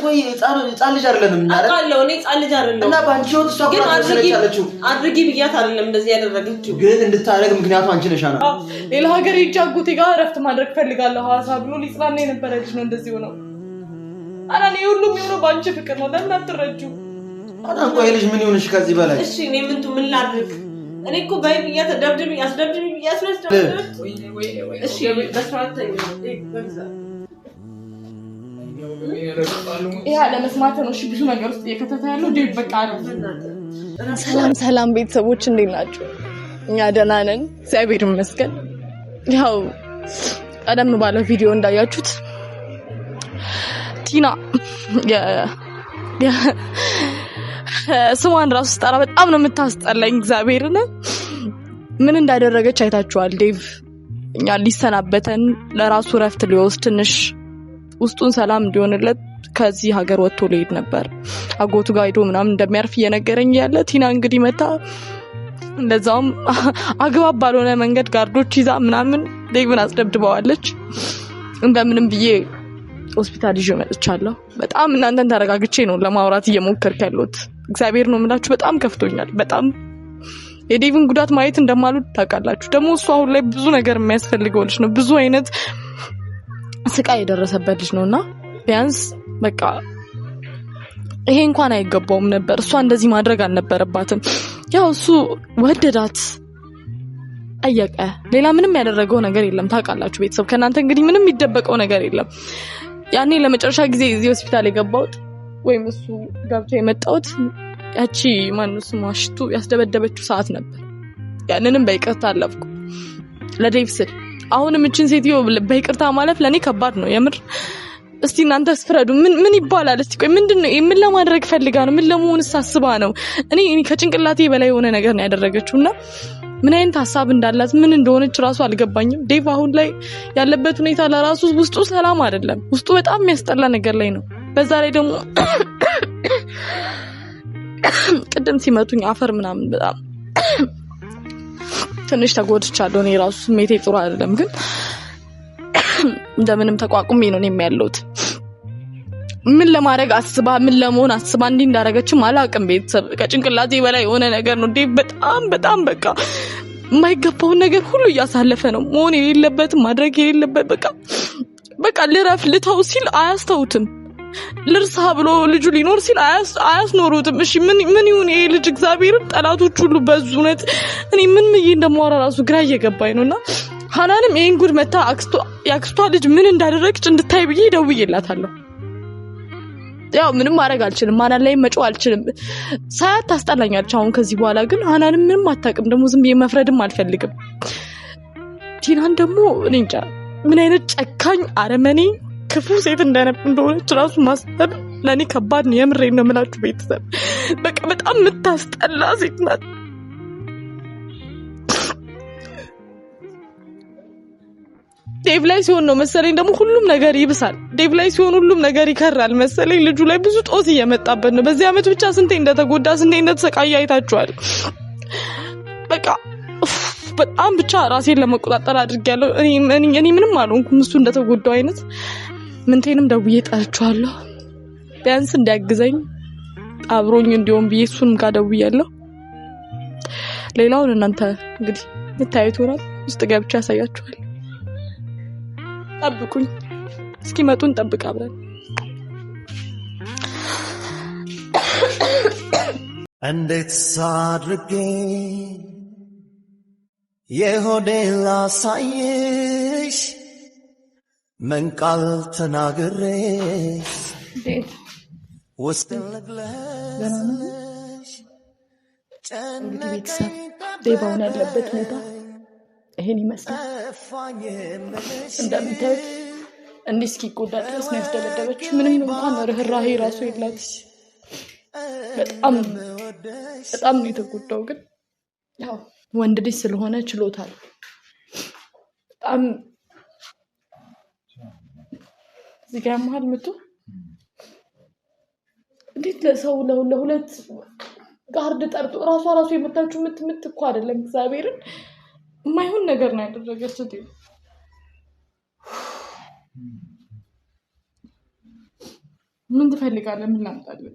ቆይ ህፃን ልጅ አይደለም እኛ አውቃለሁ እኔ ህፃን ልጅ አይደለም እና ባንቺ ወጥ እሷ ግን አድርጊ ብያት አይደለም እንደዚህ ያደረገችው ግን እንድታረግ ምክንያቱ አንቺ ነሽ አና ሌላ ሀገር ይጫጉት ጋር ረፍት ማድረግ ፈልጋለሁ ሐዋሳ ብሎ ሊጽናና የነበረ ልጅ ነው እንደዚህ ሆኖ አናኔ ሁሉም የሆነ ባንቺ ፍቅር ነው ለምን አትረጁ አና ቆይ ልጅ ምን ይሆንሽ ከዚህ በላይ እሺ እኔ ምን ላድርግ እኔ እኮ ባይ ብያት ደብድብ እሺ በስርዓት ተይው ይሄ ለመስማት ነው እሺ ብዙ ነገር ውስጥ እየከተተ ያለው ዴቭ በቃ ነው ሰላም ቤተሰቦች እንዴት ናችሁ እኛ ደህና ነን እግዚአብሔር ይመስገን ያው ቀደም ባለው ቪዲዮ እንዳያችሁት ቲና ስሟን ራሱ ስጠራ በጣም ነው የምታስጠላኝ እግዚአብሔርን ምን እንዳደረገች አይታችኋል ዴቭ እኛ ሊሰናበተን ለራሱ ረፍት ሊወስድ ትንሽ ውስጡን ሰላም እንዲሆንለት ከዚህ ሀገር ወጥቶ ሊሄድ ነበር አጎቱ ጋር ሄዶ ምናምን እንደሚያርፍ እየነገረኝ ያለ ቲና እንግዲህ መታ እንደዛውም አግባብ ባልሆነ መንገድ ጋርዶች ይዛ ምናምን ዴቭን አስደብድበዋለች እንደምንም ብዬ ሆስፒታል ይዤ መጥቻለሁ በጣም እናንተን ተረጋግቼ ነው ለማውራት እየሞከርኩ ያለሁት እግዚአብሔር ነው የምላችሁ በጣም ከፍቶኛል በጣም የዴቭን ጉዳት ማየት እንደማሉት ታውቃላችሁ ደግሞ እሱ አሁን ላይ ብዙ ነገር የሚያስፈልገው ልጅ ነው ብዙ አይነት ስቃይ የደረሰበት ልጅ ነውና ቢያንስ በቃ ይሄ እንኳን አይገባውም ነበር እሷ እንደዚህ ማድረግ አልነበረባትም ያው እሱ ወደዳት አየቀ ሌላ ምንም ያደረገው ነገር የለም ታውቃላችሁ ቤተሰብ ከናንተ እንግዲህ ምንም ይደበቀው ነገር የለም ያኔ ለመጨረሻ ጊዜ እዚህ ሆስፒታል የገባሁት ወይም እሱ ገብቶ የመጣሁት ያቺ ማንስ ማሽቱ ያስደበደበችው ሰዓት ነበር ያንንም በይቅርታ አለፍኩ ለዴቭ ስል አሁንም እቺን ሴትዮ በይቅርታ ማለፍ ለኔ ከባድ ነው የምር እስቲ እናንተስ ፍረዱ ምን ይባላል እስቲ ቆይ ምንድነው ምን ለማድረግ ፈልጋ ነው ምን ለመሆንስ አስባ ነው እኔ ከጭንቅላቴ በላይ የሆነ ነገር ነው ያደረገችውና ምን አይነት ሐሳብ እንዳላት ምን እንደሆነች ራሱ አልገባኝም ዴቭ አሁን ላይ ያለበት ሁኔታ ለራሱ ውስጡ ሰላም አይደለም ውስጡ በጣም የሚያስጠላ ነገር ላይ ነው በዛ ላይ ደግሞ ቅድም ሲመቱኝ አፈር ምናምን በጣም ትንሽ ተጎድቻለሁ እኔ ራሱ ስሜቴ ጥሩ አይደለም ግን እንደምንም ተቋቁሜ ነው የሚያለውት ምን ለማድረግ አስባ ምን ለመሆን አስባ እንዴ እንዳረጋችም አላውቅም ቤተሰብ ከጭንቅላቴ በላይ የሆነ ነገር ነው ዴቭ በጣም በቃ የማይገባው ነገር ሁሉ እያሳለፈ ነው መሆን የሌለበት ማድረግ የሌለበት በቃ ልረፍ ልተው ሲል አያስተውትም ልርሳ ብሎ ልጁ ሊኖር ሲል አያስኖሩትም እሺ ምን ይሁን ይሄ ልጅ እግዚአብሔርን ጠላቶች ሁሉ በዙነት እኔ ምን እንደማወራ ራሱ ግራ እየገባኝ ነውና ሃናንም ይሄን ጉድ መታ ያክስቷ ልጅ ምን እንዳደረገች እንድታይ ብዬ ደውዬላታለሁ ያው ምንም ማድረግ አልችልም ሃናን ላይ መጮህ አልችልም ሳያት ታስጠላኛለች አሁን ከዚህ በኋላ ግን ሃናንም ምንም አታውቅም ደግሞ ዝም ብዬ መፍረድም አልፈልግም ቲናን ደግሞ እኔ እንጃ ምን አይነት ጨካኝ አረመኔ ክፉ ሴት እንደሆነች ራሱ ማሰብ ለኔ ከባድ ነው የምሬን ነው የምላችሁ ቤተሰብ በቃ በጣም የምታስጠላ ሴት ናት ዴቭ ላይ ሲሆን ነው መሰለኝ ደግሞ ሁሉም ነገር ይብሳል ዴቭ ላይ ሲሆን ሁሉም ነገር ይከራል መሰለኝ ልጁ ላይ ብዙ ጦስ እየመጣበት ነው በዚህ አመት ብቻ ስንቴ እንደተጎዳ ስንቴ እንደተሰቃየ አይታችኋል በቃ በጣም ብቻ ራሴን ለመቆጣጠር አድርጌያለሁ እኔ ምንም አልሆንኩም እሱ እንደተጎዳው አይነት ምንቴንም ደውዬ ጠርቻለሁ ቢያንስ እንዲያግዘኝ አብሮኝ እንዲሆን ብዬ እሱንም ጋር ደውያለሁ ሌላውን እናንተ እንግዲህ ምታዩት ሆናል ውስጥ ገብቼ ያሳያችኋል ጠብቁኝ እስኪመጡ እንጠብቅ አብረን እንዴት ሳድርጌ የሆዴን ላሳይሽ ምን ቃል ተናግሬሽ ውስጤን ልግለጽልሽ ቤተሰብ ዴቫውን ያለበት ሁኔታ ይሄን ይመስላል እንደምታዩት እንዲህ እስኪጎዳ ድረስ ነው ያስደበደበችው ምንም እንኳን ርህራሄ ራሱ የላት በጣም ነው የተጎዳው ግን ያው ወንድ ልጅ ስለሆነ ችሎታል በጣም እዚህ ጋር መሀል መጥቶ እንዴት ለሰው ለሁለት ጋርድ ጠርቶ ራሱ የመታችሁ ምት እኮ አይደለም እግዚአብሔርን የማይሆን ነገር ነው ያደረገችው ምን ትፈልጋለህ? ምን ላምጣልህ?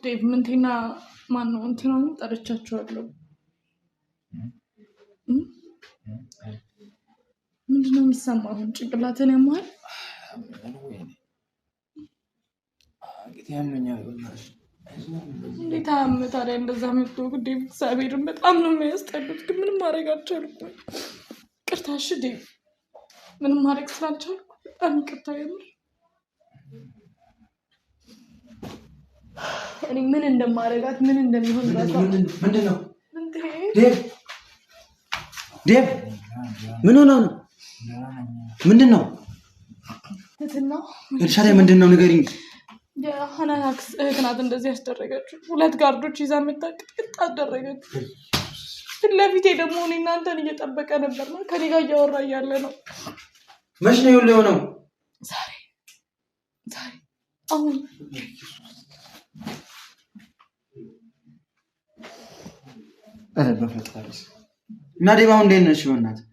ዴቭ ምንቴና ማነው እንትናን ጠርቻቸዋለሁ። ምንድነው የሚሰማው? አሁን ጭንቅላትን ያማል? እንዴት አመት ታዲያ እንደዛ መጥቶ ዴቭ እግዚአብሔርን በጣም ነው የሚያስጠሉት። ግን ምንም ማድረግ አልቻልኩም። ይቅርታ እሺ ዴቭ፣ ምንም ማድረግ ስላልቻልኩ በጣም ይቅርታ። የምር እኔ ምን እንደማደርጋት ምን እንደሚሆን ምንድነው ዴቭ ምን ሆነ ነው? ምንድነው እትና ኤልሻዳይ ምንድነው ንገሪኝ። የሐናናክስ እህት ናት እንደዚህ ያስደረገችው። 2 ጋርዶች ይዛ መጣቅጥ አደረገችው። ፊት ለፊቴ ደግሞ እኔ እናንተን እየጠበቀ ነበር ነው ከኔ ጋር እያወራ እያለ ነው። መች ነው ይኸውልህ የሆነው? ዛሬ አሁን በፈጣሪስ እና ዴቭ አሁን እንዴት ነሽ? በእናትህ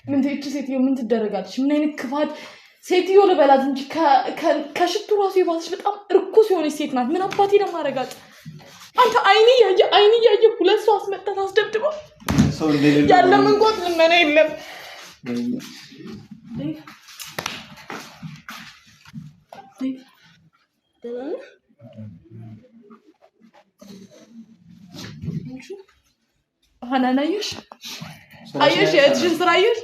ምን ትይች ሴትዮ ምን ትደረጋለች? ምን አይነት ክፋት ሴትዮ ልበላት እንጂ ከሽቱ ራሱ የባሰች በጣም እርኩስ የሆነች ሴት ናት። ምን አባቴ ነው ማረጋት? አንተ አይኔ ያየ 2 ሰው አስመጣት አስደብድበው ያለ መንቆት ልመና የለም። ሐናን አየሽ የእጅሽን ስራ አየሽ?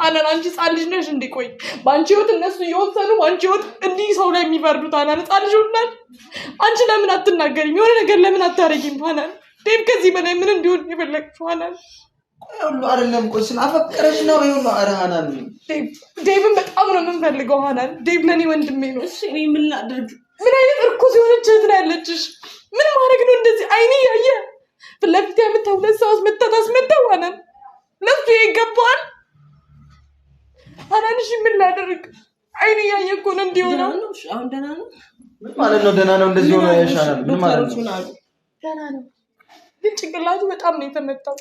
ሐናን አንቺ ህፃን ልጅ ነሽ እንዴ? ቆይ በአንቺ ህይወት እነሱ እየወሰኑ በአንቺ ህይወት እንዲህ ሰው ላይ የሚፈርዱት ሐናን ህፃን ልጅ ሆናል። አንቺ ለምን አትናገሪም? የሆነ ነገር ለምን አታረጊም? ሐናን ዴቭ ከዚህ በላይ ምን እንዲሆን የፈለግሽው? ሐናን ቆይ ሁሉ አይደለም። ቆይ ስላፈቀረሽ ነው ይሁን። ኧረ ሐናን ዴቭን በጣም ነው የምንፈልገው። ሐናን ዴቭ ለኔ ወንድሜ ነው። እሺ እኔ ምን ላድርግ? ምን አይነት እርኩስ የሆነች እህት ነው ያለችሽ? ምን ማድረግ ነው እንደዚህ? አይኔ ያየ ፍለፊት ያመጣው 2 ሰው አስመጣው። ሐናን ለሱ ይገባል። ሐናን እሺ ምን ላድርግ? አይኔ ያየ እኮ ነው እንዲሆነው። አሁን ደህና ነው ማለት ነው? ደህና ነው እንደዚህ ሆኖ ያሻላል። ምን ማለት ነው? ደህና ነው ግን ጭንቅላቱ በጣም ነው የተመታው።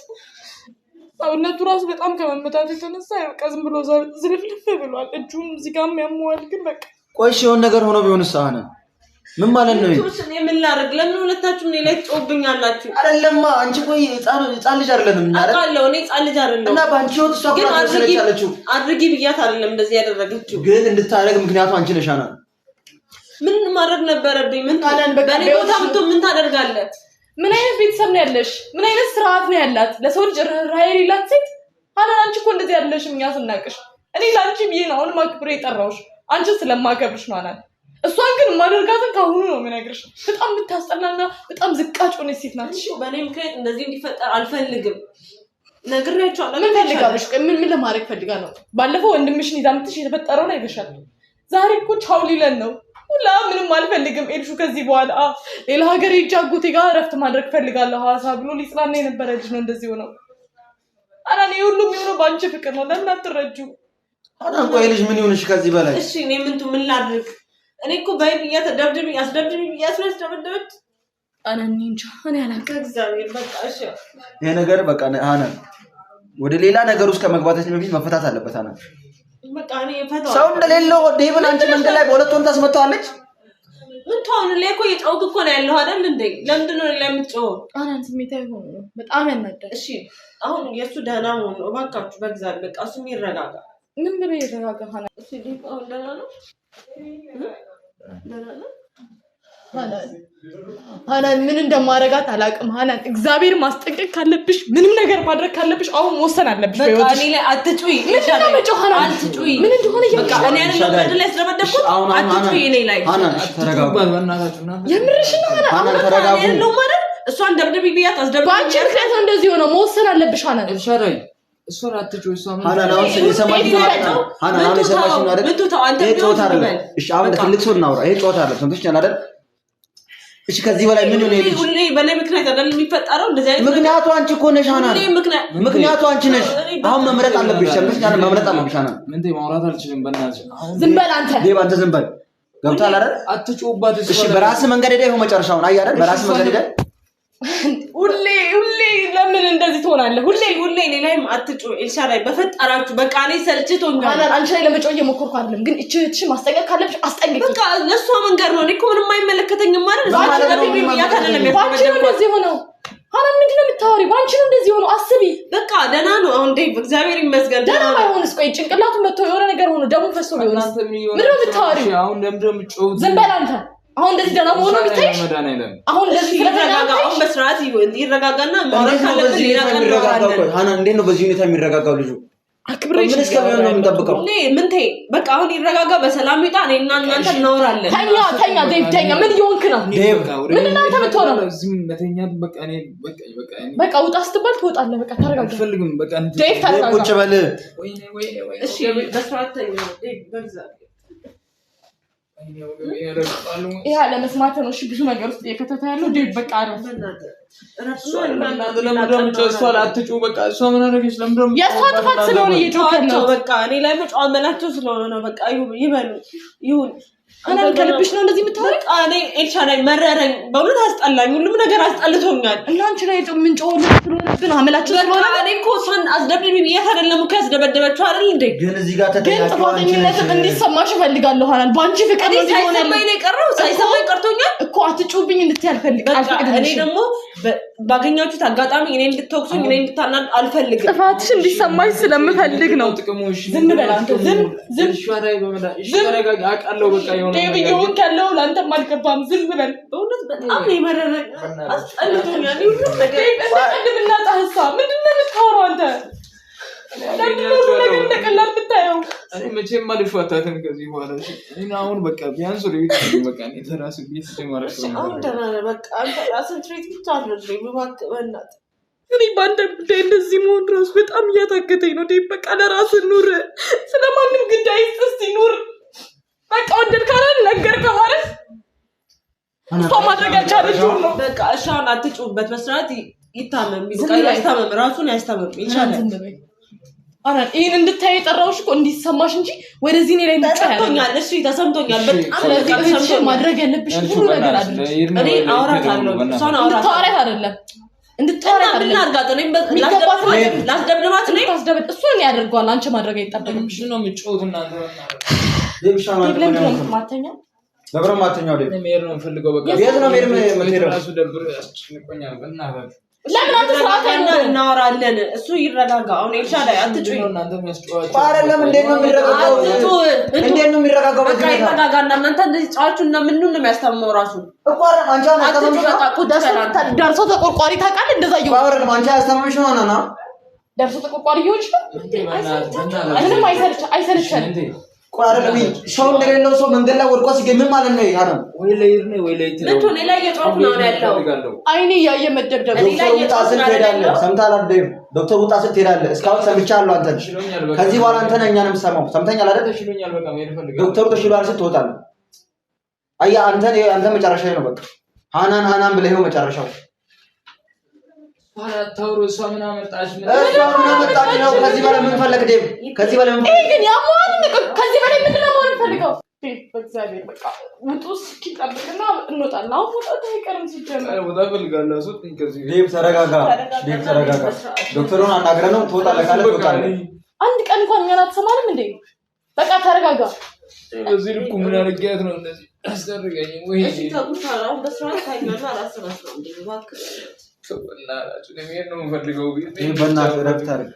ሰውነቱ ራሱ በጣም ከመመታቱ የተነሳ በቃ ዝም ብሎ ዝልፍልፍ ብሏል። እጁም እዚህ ጋርም ያመዋል። ግን በቃ ቆይ እሺ የሆነ ነገር ሆኖ ቢሆንስ ሐናን ምን ማለት ነው? እኔ ምን ላድርግ? ለምን ሁለታችሁም እኔ ላይ ትጮብኛላችሁ? አይደለማ አንቺ ቆይ ህፃን ልጅ አይደለንም እኛ አይደል? አውቃለሁ እኔ ህፃን ልጅ አይደለሁም። እና ባንቺ ወጥ እሷ ግን አድርጊ አድርጊ ብያት አይደለም እንደዚህ ያደረገችው። ግን እንድታረግ ምክንያቱ አንቺ ነሽ ሐናን። ምን ማድረግ ነበረብኝ? ምን በኔ ቦታ ብትሆን ምን ታደርጋለህ? ምን አይነት ቤተሰብ ነው ያለሽ? ምን አይነት ስርዓት ነው ያላት? ለሰው ልጅ ርህራሄ የሌላት ሴት ሐናን። አንቺ እኮ እንደዚህ ያለሽም እኛ ስናቅሽ። እኔ ላንቺ ብዬ ነው አሁን ማክብሬ የጠራሁሽ አንቺን ስለማከብርሽ ነው ሐናን። እሷን ግን ማደርጋትን ካሁኑ ነው የምነግርሽ። በጣም የምታስጠላና በጣም ዝቃጭ ሆነች ሴት ናት። እሺ በኔ ምክንያት እንደዚህ እንዲፈጠር አልፈልግም። ነግሬያቸዋለሁ። ምን ፈልጋለሽ? ምን ለማድረግ ፈልጋ ነው? ባለፈው ወንድምሽን ይዛ ምትሽ የተፈጠረውን አይተሻል። ዛሬ እኮ ቻው ሊለን ነው። ሁላ ምንም አልፈልግም ኤልሹ። ከዚህ በኋላ ሌላ ሀገር ሄጄ አጎቴ ጋር እረፍት ማድረግ ፈልጋለሁ ሐዋሳ ብሎ ሊጽናና የነበረ ልጅ ነው እንደዚህ ሆነው። ሐናን ሁሉም የሚሆነው በአንቺ ፍቅር ነው። ለምን አትረጂው? ሐናን ቆይ ልጅ ምን ይሆንሽ ከዚህ በላይ? እሺ እኔ ምን ላድርግ? እኔ እኮ ባይብያ ተደብድብ ያስደበደበች ሐናን እንጃ እኔ አላውቅም። እግዚአብሔር በቃ እሺ ይሄ ነገር በቃ ሐናን ወደ ሌላ ነገር ውስጥ ከመግባታችን በፊት መፈታት አለበት። ሐናን በቃ እኔ ፈታው ሰው እንደሌለው ዴቭን አንቺ መንገድ ላይ በሁለት ወንድ ታስመጣዋለች። ምን ታውን ላይ እኮ የጫውክ እኮ ነው ያለው አይደል እንዴ? ለምንድን ነው ለምትጮው? ሐናን ስሜታዊ ሆኖ ነው በጣም ያናዳል። እሺ አሁን የሱ ደህና ሆኖ እባካችሁ በእግዚአብሔር በቃ እሱ ይረጋጋ። ምን ብሎ ይረጋጋ? ሐናን እሺ ዴቭ አሁን ደህና ነው? ሐናን ምን እንደማረጋት አላውቅም። ሐናን እግዚአብሔር ማስጠንቀቅ ካለብሽ ምንም ነገር ማድረግ ካለብሽ አሁን መወሰን አለብሽ። በቃ እኔ ላይ አትጩይ። አትጩይ። ምን እንደሆነ በቃ እኔ አይደለም ላይ ስለበደኩት አትጩይ። እኔ ላይ ሐናን ተረጋጉ። የምርሽ ነው ሐናን ተረጋጉ። ነው ማለት እሷን ደብደብ ቢያት አስደብደብ። ባንቺ ምክንያት ነው እንደዚህ ሆነ። መወሰን አለብሽ ሐናን። እልሻዳይ እሷ አትጩይ። እሷ ሐናን አሁን የሰማሽ ነው አይደል? ሐናን አሁን የሰማሽ ነው አይደል? ይሄ ጨዋታ አይደለም። እሺ አሁን ትልቅ ሰው እናውራ። ይሄ ጨዋታ አይደለም። ሰምተሽኛል አይደል? እሺ ከዚህ በላይ ምን ሆነ? ልጅ ሁሌ በኔ ምክንያት አይደል የሚፈጠረው? እንደዚህ አይነት ምክንያቱ አንቺ እኮ ነሽ ሐናን። ምክንያቱ አንቺ ነሽ። አሁን መምረጥ አለብሽ። ሰምተሽኛል? መምረጥ አለብሽ ሐናን። ምን ማውራት አልችልም። በእናትሽ ዝም በል አንተ። ዴቭ አንተ ዝም በል። ገብቶሃል አይደል? አትጩባት። እሺ በራስህ መንገድ ሄደህ ይኸው መጨረሻውን አየህ አይደል? በራስህ መንገድ ሄደህ ሁሌ ለምን እንደዚህ ትሆናለህ? ሁሌ እኔ ላይም አትጩ ኤልሻዳይ በፈጣራችሁ በቃ እኔ ሰልችቶኛል። አንቺ ላይ ለመጮህ እየሞከርኩ አይደለም፣ ግን እቺ ማስጠንቀቅ ካለብሽ አስጠንቅቂ። በቃ ለሷ መንገር ነው። እኔ እኮ ምንም አይመለከተኝም ማለት ነው። ባንቺ ነው እንደዚህ ሆነው። ሀናን ምንድነው የምታወሪው? ባንቺ ነው እንደዚህ ሆነው። አስቢ። በቃ ደህና ነው አሁን ዴቭ፣ እግዚአብሔር ይመስገን። ደህና ባይሆንስ? ቆይ ጭንቅላቱ መጥቶ የሆነ ነገር ሆኖ ደሙ ፈሶ ቢሆንስ? ምንድነው የምታወሪው? አሁን ለምንድነው የምትጮው? ዝም በል አንተ። አሁን እንደዚህ ደህና ሆኖ ቢታይሽ አሁን እንደዚህ ይረጋጋ። አሁን በስርዓት ይረጋጋና ማውራት ካለብን ይረጋጋል። ሀናን እንዴት ነው በዚህ ሁኔታ የሚረጋጋው ልጁ? አክብሬሽ ምን እስከምን ነው የምንጠብቀው? ምን ተይ በቃ አሁን ይረጋጋ፣ በሰላም ይጣ። እኔና እናንተ እናወራለን። ተኛ ዴቭ ተኛ። ምን እየሆንክ ነው? ምን እናንተ ብትሆነው በቃ ውጣ ስትባል ትወጣለህ። በቃ ተረጋጋ። አልፈልግም። በቃ ዴቭ ተረጋጋ። ቁጭ በል። እሺ በስርዓት ተኛ ዴቭ በእግዚአብሔር። ይሄ ለመስማት ነው። እሺ ብዙ ነገር ውስጥ እየከተተ ያለው ዴቭ በቃ አረፍ። የእሷ ጥፋት ስለሆነ እየጮኸ ነው። በቃ እኔ ላይ መጫወት መላቸው ስለሆነ ነው። በቃ ይበሉ ይሁን። ሀናን ከልብሽ ነው እንደዚህ የምታወሪው? እኔ ኤልሻዳይ መረረኝ፣ በእውነት አስጠላኝ። ሁሉም ነገር አስጠልቶኛል። እና አንቺ ላይ ምን ጮኸ ስለሆነብን አመላችሁ ስለሆነ እኔ እኮ እሷን አስደብድቢ ብያት አይደለም እኮ ያስደበደበችው አይደል እንዴ? ግን እዚህ ጋር ተጠያቂው አንቺ ነሽ። እንዲሰማሽ እፈልጋለሁ ሀናን። በአንቺ ፍቅር ነው ሆነ ሳይሰማኝ ነው የቀረው። ሳይሰማኝ ቀርቶኛል እኮ አትጩብኝ እንድትይ አልፈልግም። እኔ ደግሞ ባገኛችሁት አጋጣሚ እኔ እንድትወቅሱኝ እኔ እንድታናድ አልፈልግም። ጥፋትሽ እንዲሰማሽ ስለምፈልግ ነው። ዝም በል አንተ። ዝም ዴቭ ያለው ለአንተም አልገባም። ዝም በል። በእውነት በጣም ነው የመረረኝ። አስጠልቶኛል። ቅድምና ጣህሳ ምንድን ነው የምታወራው አንተ? ለምን እንደቀላል ብታየው? እኔ መቼም አልፋታትም ከዚህ በኋላ። እኔ አሁን በቃ ቢያንስ ቤት በቃ እኔ ተራስ ቤት ተማረክ ነው። አሁን ደህና ነህ። በቃ አንተ ራስን ትሪት ብቻ አድርገኝ እባክህ በእናትህ። እኔ በአንተ ጉዳይ እንደዚህ መሆን ራሱ በጣም እያታገተኝ ነው። ዴቭ በቃ ለራስህ ኑር። ስለማንም ጉዳይ እስቲ ኑር። በቃ ወደድክ አይደል? ነገርከው አይደል? እሷ ማድረግ ያልቻለችው ነው። በቃ እሺ አሁን አትጩህበት። በስርዓት ይታመም። በቃ ያስታመም፣ ራሱን ያስታመም ይቻላል። አረ ይሄን እንድታይ የጠራውሽ እኮ እንዲሰማሽ እንጂ ወደዚህ እኔ ላይ ተሰምቶኛል። እሺ ተሰምቶኛል። በጣም ማድረግ ያለብሽ ሁሉ ነገር አድርግ። እኔ አውራታለሁ። እሷን እንድታወራት አይደለም እንድታወራት አይደለም። ላስደብድባት ነው። እሱን ያደርገዋል። አንቺ ማድረግ አይጠበቅብሽ ነው። የምትጮት እናንተ ማተኛው ለብረ ማተኛው ዴቭ መሄድ ነው የምፈልገው። በቃ የት ነው መሄድ ራሱ ደብሮ ያስጨንቆኛል። በእናትህ ለምን አንተ ሰዓት እናወራለን። እሱ ይረጋጋ። አሁን ኤልሻዳይ አትጩኝ። እናንተ የሚያስጨዋችሁ አይደለም። እንዴት ነው የሚረጋጋው? እንዴት ነው የሚረጋጋው? በቃ ይረጋጋ። እናንተ እንደዚህ ጫዋችሁ እና ምን ነው የሚያስታምመው ራሱ እኮ አይደለም። አንቺ አሁን ደርሶ ተቆርቋሪ ታውቃለህ? እንደዛ ይሁን አይደለም። አንቺ አስተማምሽ ነው ናና ደርሶ ተቆርቋሪ ይሁንሽ ነው። ምንም አይሰልችም። ቆይ አይደለም። ሰው እንደሌለው ሰው መንገድ ላይ ወድቆ ሲገኝ ምን ማለት ነው? ይሄ ወይ ለይር ነው ወይ ለይት ነው። እኔ ላይ የጮህ ነው ያለው። አይኔ ያየ መደብደብ ዶክተር ውጣ ስትል ትሄዳለህ። ሰምተሃል አይደል? ዶክተር ውጣ ስትል ትሄዳለህ። እስካሁን ሰምቻለሁ። አንተ ከዚህ በኋላ አንተ ነህ እኛንም ሰማው። ሰምተኛል አይደል? ተሽሎኛል። በቃ መሄድ ፈልጋለሁ። ዶክተሩ ተሽሏል ስትል ትወጣለህ። አየህ አንተ መጨረሻዬ ነው። በቃ ሀናን ብለህ ነው መጨረሻው። ታውሮ እሷ ምን አመጣች? ምን አመጣች ነው? ከዚህ በላይ ምን ፈለግ ዴቭ? ከዚህ በላይ ምን ፈለግ? ግን ያሟን ከዚህ በላይ ምንድን ነው ማለት ፈልገው? በእግዚአብሔር በቃ ውጡስ ኪጣብቅና እንወጣለን። አሁን ወጣት አይቀርም ሲጀመር ወጣ ፈልጋለሁ። አስወጥኝ ከዚህ። ዴቭ ተረጋጋ። ዶክተሩን አናግረን ነው ትወጣለህ ካለ ትወጣለህ። አንድ ቀን እንኳን እኛን አትሰማንም እንዴ? በቃ ተረጋጋ። በዚህ ልኩ ምን አድርጊያት ነው እንደዚህ አስደርገኝ? ወይ እሺ ተጉታራው በስርዓት ታይኛና ራስህ እንዴ እባክህ በእናትህ ለምን ነው የምፈልገው? በእናትህ ረፍት አድርግ።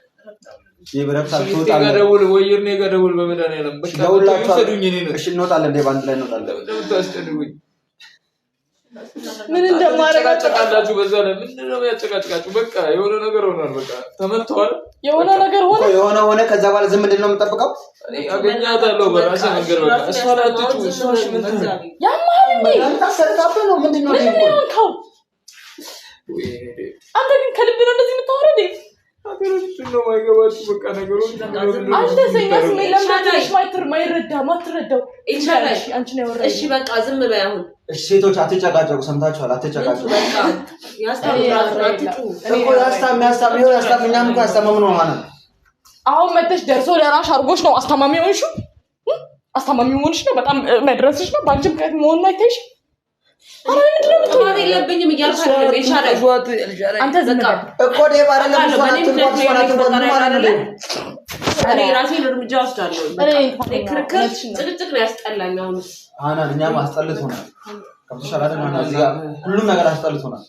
ይብረፍታል ትወጣለህ። ገደውል ወይር ነው ገደውል በመድኃኒዓለም በቃ ይወሰዱኝ። እኔ ነው እሺ እንወጣለን። እንደ ባንድ ላይ እንወጣለን። እንደምታስጨንቁኝ ምን እንደማደርግ አጨቃጨቃችሁ። በዛ ላይ ምንድን ነው ያጨቃጨቃችሁ? በቃ የሆነ ነገር ሆኗል። በቃ ተመተዋል። የሆነ ነገር ሆነ። ከዛ በኋላ ዝም ምንድን ነው የምጠብቀው? እኔ አገኛታለሁ በራሴ መንገድ። በቃ እሷ ላትጩ እሷ ምን ያማል እንዴ? ታሰርታብህ ነው ምንድን ነው የሆንከው? አንተ ግን ከልብ ነው እንደዚህ የምታወራው እንዴ? ነገሮች ነው ማይገባችሁ። በቃ ነገሮች አንተ ሰኛስ ለማትረሽ ማትረዳው ኢንሻአላህ አንቺ ነው ያወራው። እሺ በቃ ዝም በይ አሁን። እሺ ሴቶች አትጨቃጨቁ። ሰምታችኋል? አትጨቃጨቁ። በቃ ያስታምኛም እኮ ያስታምም ነው ማለት አሁን መተሽ ደርሶ ለራሽ አርጎሽ ነው አስተማሚ ሆንሽ። አስተማሚ ሆንሽ ነው በጣም መድረስሽ ነው። ባንቺ ምክንያት መሆን ነው አይተሽ ማን የለብኝም እያልኩ አይደለም ይሻላል አንተ ዘቃ እኮ ዴቭ አይደለም ማለት ነው እኔ ራሴን እርምጃ ወስዳለሁ ክርክር ጭቅጭቅ ነው ያስጠላኝ አሁን አና እኛም አስጠልቶናል ከብተሻል አይደል ማና እዚህ ጋር ሁሉም ነገር አስጠልቶናል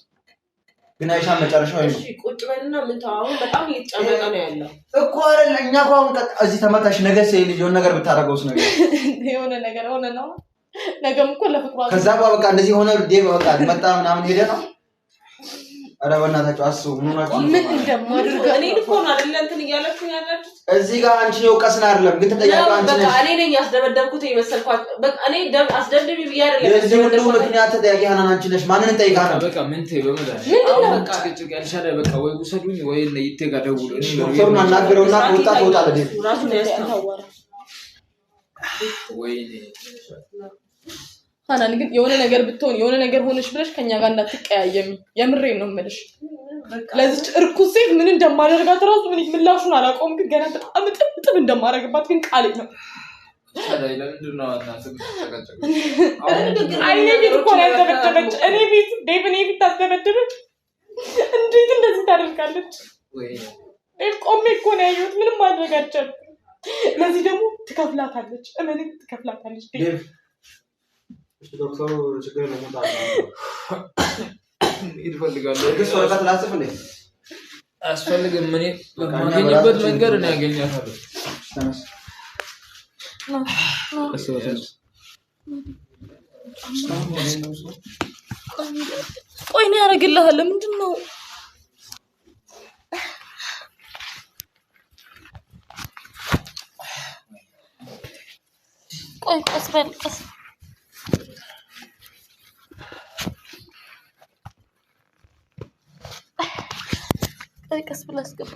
ግን አይሻ መጨረሻው ይሄ እሺ ቁጭ በልና ምን ታው በጣም እየተጨነቀ ነው ያለው እኮ አይደል እኛ አሁን እዚህ ተመታሽ ነገ ሲል ልጅ ነገር ብታረገውስ ነገር የሆነ ነገር ሆነ ነው ነገም እኮ ለፍቅሯ ከዛ በቃ እንደዚህ ሆነ ዴቭ በቃ መጣ ምናምን ሄደ ነው አረ በእናታችሁ አስቡ ምን እንደማድርግ እኔ እኮ ነው አይደል እንትን እያለችኝ ያላችሁ እዚህ ጋር አንቺ ነው ቀስና አይደለም ግን ተጠያቂው አንቺ ነሽ በቃ እኔ ነኝ ያስደበደብኩት ይመስልኳት በቃ እኔ አስደብድብ ብዬ አይደለም ለዚህ ሁሉ ምክንያት ተጠያቂ ሀናን አንቺ ነሽ ማንን እንጠይቃና በቃ ምን ተይ በመዳሽ በቃ ጭቅጭቅ ያልሻለ በቃ ወይ ውሰዱኝ ወይ ለይቴ ጋር ደውሉ እኔ ዶክተሩን አናግረውና ወጣት ወጣለ ዴቭ ራሱ ነው ያስተዋወረ ወይኔ ሀናን ግን የሆነ ነገር ብትሆን የሆነ ነገር ሆነሽ ብለሽ ከኛ ጋር እንዳትቀያየሚ የምሬን ነው የምልሽ ለዚህ እርኩስ ሴት ምን እንደማደርጋት ራሱ ምን ምላሹን አላውቀውም ግን ገና በጣም ጥብጥብ እንደማደርግባት ግን ቃል ነው ታዲያ ለምንድን ነው እናንተ ተጨቃጨቁ አይኔ ቢት እኮ ነው ያልተበደበች እኔ ቢት ዴቭ እኔ ቢት ታስደበድበች እንዴት እንደዚህ ታደርጋለች ዴቭ ቆሜ እኮ ነው ያየሁት ምንም ማድረግ አልቻልኩም ለዚህ ደግሞ ትከፍላታለች እመኔ ትከፍላታለች ዴቭ ዶክተሩ ችግር ነው ሞታል ይፈልጋል ግን ወረቀት ላጽፍ እንዴ አስፈልግም ምን ማግኘበት መንገድ ነው ያገኛታል ቆይ ነው ያረጋግልሃል ምንድነው ቆይ ቀስ ቀስ ብላ አስገባ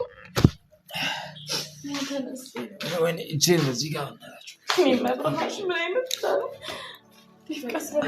ወይኔ እጄን እዚህ ጋር እናላችሁ ምን ማብራሽ ምን አይነት ቀስ ብላ